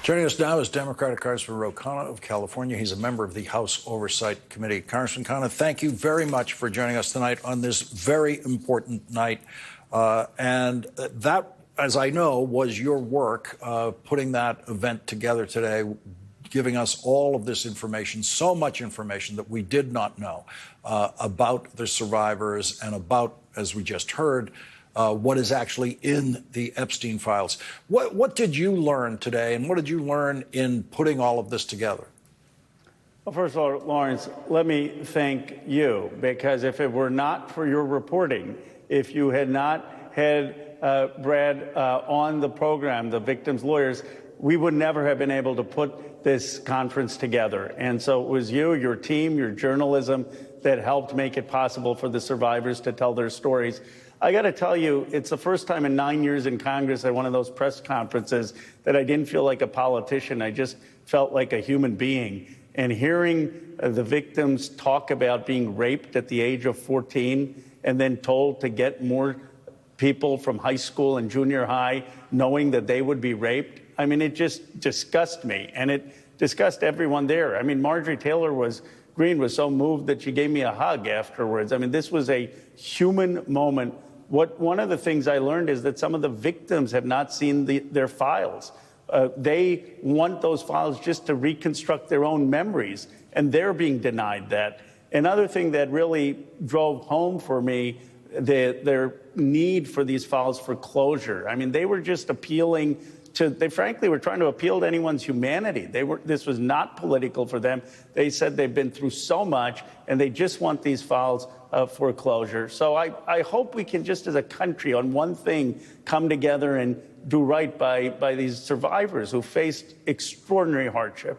Joining us now is Democratic Congressman Khanna of California. He's a member of the House Oversight Committee. Congressman Khanna, thank you very much for joining us tonight on this very important night. And that, as I know, was your work, putting that event together today, giving us all of this information, so much information that we did not know about the survivors and about, as we just heard, what is actually in the Epstein files. What did you learn today, and what did you learn in putting all of this together? Well, first of all, Lawrence, let me thank you, because if it were not for your reporting, if you had not had Brad on the program, the victims' lawyers, we would never have been able to put this conference together. And so it was you, your team, your journalism that helped make it possible for the survivors to tell their stories. I got to tell you, it's the first time in 9 years in Congress at one of those press conferences that I didn't feel like a politician. I just felt like a human being. And hearing the victims talk about being raped at the age of 14 and then told to get more people from high school and junior high knowing that they would be raped, I mean, it just disgusted me, and it disgusted everyone there. I mean, Marjorie Taylor Greene was so moved that she gave me a hug afterwards. I mean, this was a human moment. One of the things I learned is that some of the victims have not seen their files. They want those files just to reconstruct their own memories, and they're being denied that. Another thing that really drove home for me, their need for these files for closure. I mean, they were just appealing to, they frankly were trying to appeal to anyone's humanity. This was not political for them. They said they've been through so much, and they just want these files for closure. So I hope we can, just as a country, on one thing, come together and do right by these survivors who faced extraordinary hardship.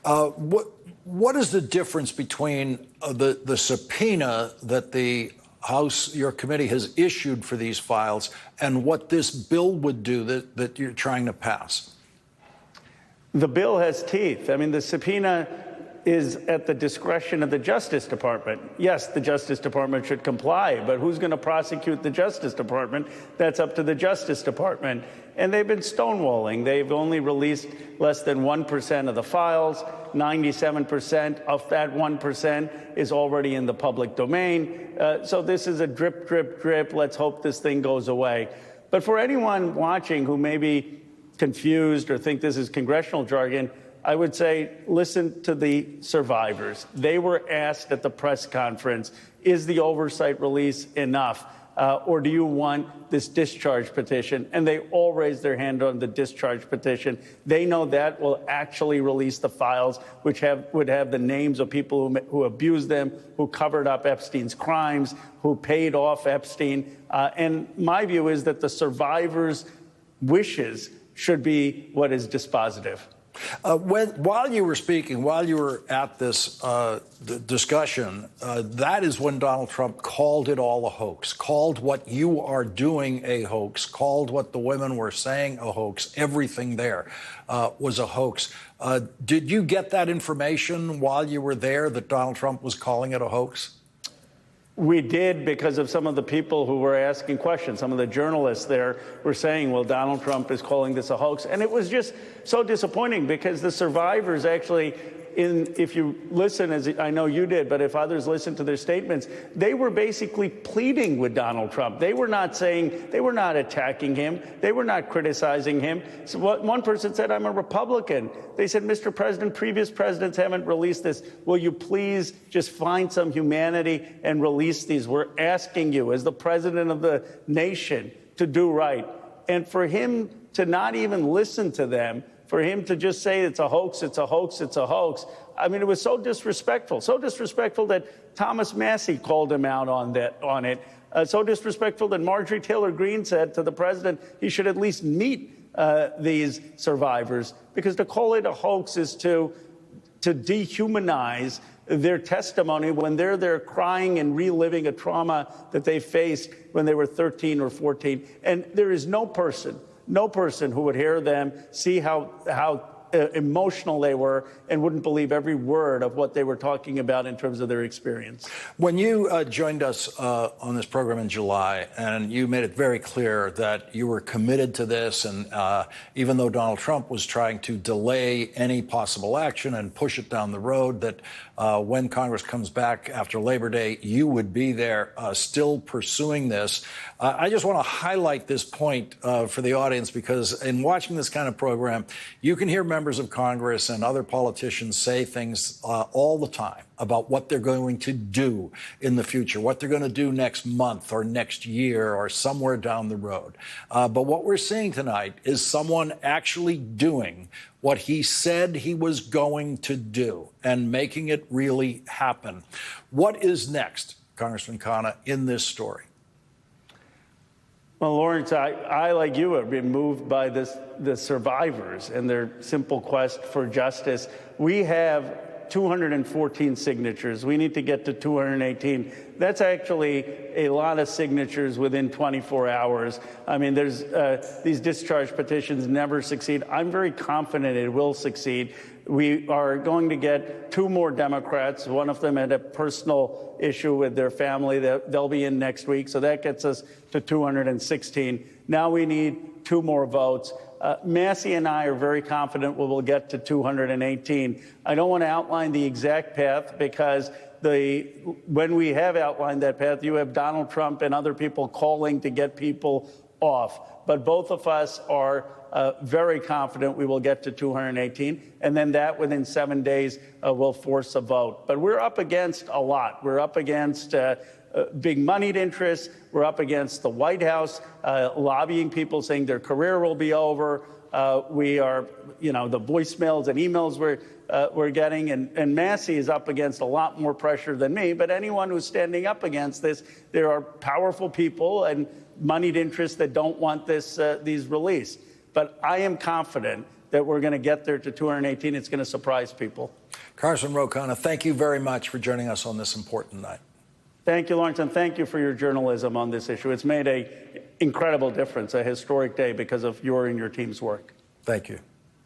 What is the difference between the subpoena that the House, your committee, has issued for these files and what this bill would do that you're trying to pass? The bill has teeth. I mean, the subpoena is at the discretion of the Justice Department. Yes, the Justice Department should comply, but who's going to prosecute the Justice Department? That's up to the Justice Department. And they've been stonewalling. They've only released less than 1% of the files. 97% of that 1% is already in the public domain. So this is a drip, drip, drip. Let's hope this thing goes away. But for anyone watching who may be confused or think this is congressional jargon, I would say, listen to the survivors. They were asked at the press conference, is the oversight release enough? Or do you want this discharge petition? And they all raised their hand on the discharge petition. They know that will actually release the files, which would have the names of people who abused them, who covered up Epstein's crimes, who paid off Epstein. And my view is that the survivors' wishes should be what is dispositive. While you were speaking, while you were at this discussion, that is when Donald Trump called it all a hoax, called what you are doing a hoax, called what the women were saying a hoax. Everything there was a hoax. Did you get that information while you were there, that Donald Trump was calling it a hoax? We did, because of some of the people who were asking questions. Some of the journalists there were saying, well, Donald Trump is calling this a hoax. And it was just so disappointing, because the survivors actually, if you listen, as I know you did, but if others listen to their statements, they were basically pleading with Donald Trump. They were not saying, they were not attacking him. They were not criticizing him. So one person said, I'm a Republican. They said, Mr. President, previous presidents haven't released this. Will you please just find some humanity and release these? We're asking you, as the president of the nation, to do right. And for him to not even listen to them, for him to just say it's a hoax, it's a hoax, it's a hoax. I mean, it was so disrespectful that Thomas Massey called him out on it. So disrespectful that Marjorie Taylor Greene said to the president he should at least meet these survivors, because to call it a hoax is to dehumanize their testimony when they're there crying and reliving a trauma that they faced when they were 13 or 14. And there is no person who would hear them, see how emotional they were and wouldn't believe every word of what they were talking about in terms of their experience. When you joined us on this program in July, and you made it very clear that you were committed to this, and even though Donald Trump was trying to delay any possible action and push it down the road, that when Congress comes back after Labor Day, you would be there still pursuing this. I just want to highlight this point for the audience, because in watching this kind of program, you can hear members of Congress and other politicians say things all the time about what they're going to do in the future, what they're going to do next month or next year or somewhere down the road. But what we're seeing tonight is someone actually doing what he said he was going to do and making it really happen. What is next, Congressman Khanna, in this story? Well, Lawrence, I like you, have been moved by the survivors and their simple quest for justice. We have 214 signatures. We need to get to 218. That's actually a lot of signatures within 24 hours. I mean, there's these discharge petitions never succeed. I'm very confident it will succeed. We are going to get 2 more Democrats. One of them had a personal issue with their family that they'll be in next week. So that gets us to 216. Now we need 2 more votes. Massey and I are very confident we will get to 218. I don't want to outline the exact path, because when we have outlined that path, you have Donald Trump and other people calling to get people off. But both of us are very confident we will get to 218, and then that within 7 days will force a vote. But we're up against a lot. We're up against big moneyed interests. We're up against the White House lobbying people, saying their career will be over. We are, the voicemails and emails we're getting, and Massey is up against a lot more pressure than me. But anyone who's standing up against this, there are powerful people and moneyed interests that don't want these released. But I am confident that we're going to get there to 218. It's going to surprise people. Congressman Ro Khanna, thank you very much for joining us on this important night. Thank you, Lawrence, and thank you for your journalism on this issue. It's made an incredible difference, a historic day, because of your and your team's work. Thank you.